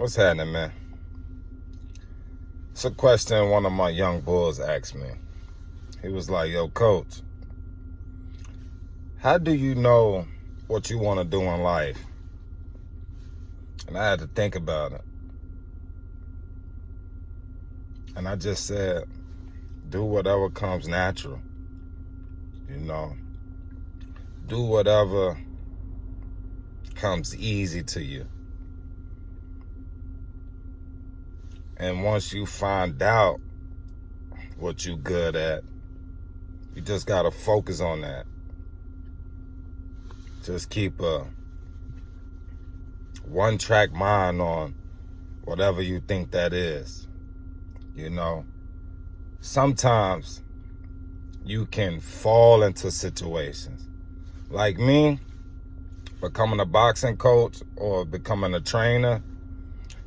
What's happening, man? It's a question one of my young bulls asked me. He was like, yo, coach, how do you know what you want to do in life? And I had to think about it. And I just said, do whatever comes natural. Do whatever comes easy to you. And once you find out what you're good at, you just got to focus on that. Just keep a one-track mind on whatever you think that is. Sometimes you can fall into situations. Like me, becoming a boxing coach or becoming a trainer,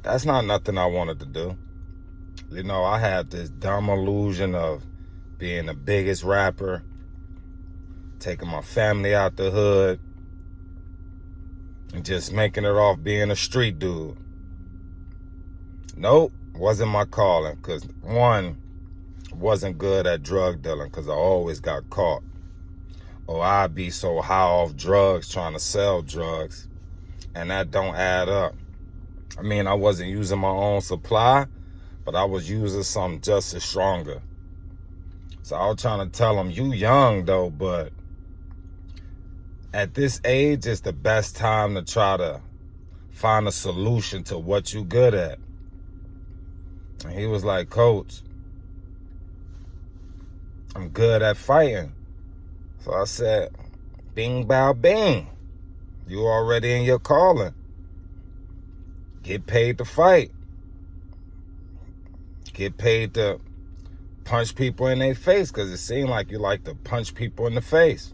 that's not nothing I wanted to do. I had this dumb illusion of being the biggest rapper, taking my family out the hood, and just making it off being a street dude. Nope, wasn't my calling, because one, wasn't good at drug dealing because I always got caught. Or I'd be so high off drugs trying to sell drugs, and that don't add up. I wasn't using my own supply, but I was using something just as stronger. So I was trying to tell them, you young though, but at this age, it's the best time to try to find a solution to what you good at. And he was like, coach, I'm good at fighting. So I said, bing, bow, bing. You already in your calling. Get paid to fight. Get paid to punch people in their face, because it seemed like you like to punch people in the face.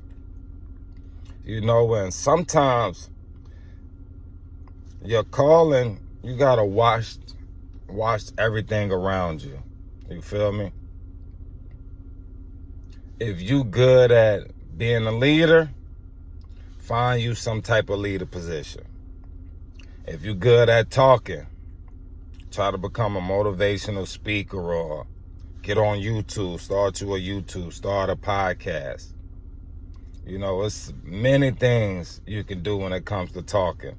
And sometimes your calling, you gotta watch everything around you. You feel me? If you good at being a leader, find you some type of leader position. If you good at talking, try to become a motivational speaker or get on YouTube, start a podcast. It's many things you can do when it comes to talking.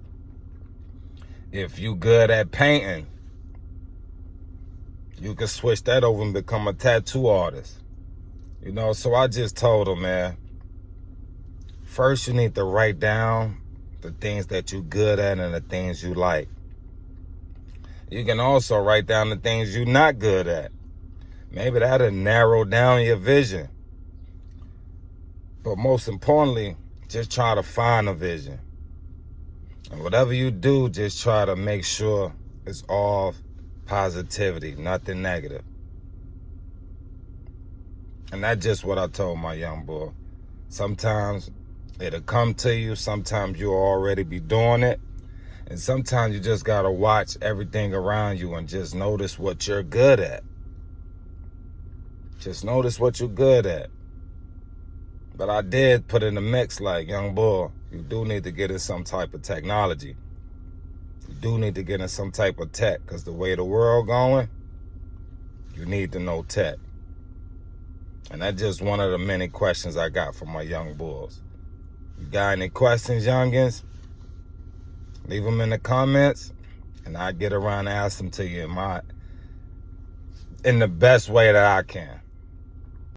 If you good at painting, you can switch that over and become a tattoo artist. So I just told him, man, first you need to write down the things that you're good at and the things you like. You can also write down the things you're not good at. Maybe that'll narrow down your vision. But most importantly, just try to find a vision. And whatever you do, just try to make sure it's all positivity, nothing negative. And that's just what I told my young boy. Sometimes it'll come to you. Sometimes you'll already be doing it. And sometimes you just got to watch everything around you and just notice what you're good at. Just notice what you're good at. But I did put in the mix like, young boy, you do need to get in some type of technology. You do need to get in some type of tech, because the way the world going, you need to know tech. And that's just one of the many questions I got from my young bulls. You got any questions, youngins? Leave them in the comments, and I'll get around to ask them to you in the best way that I can.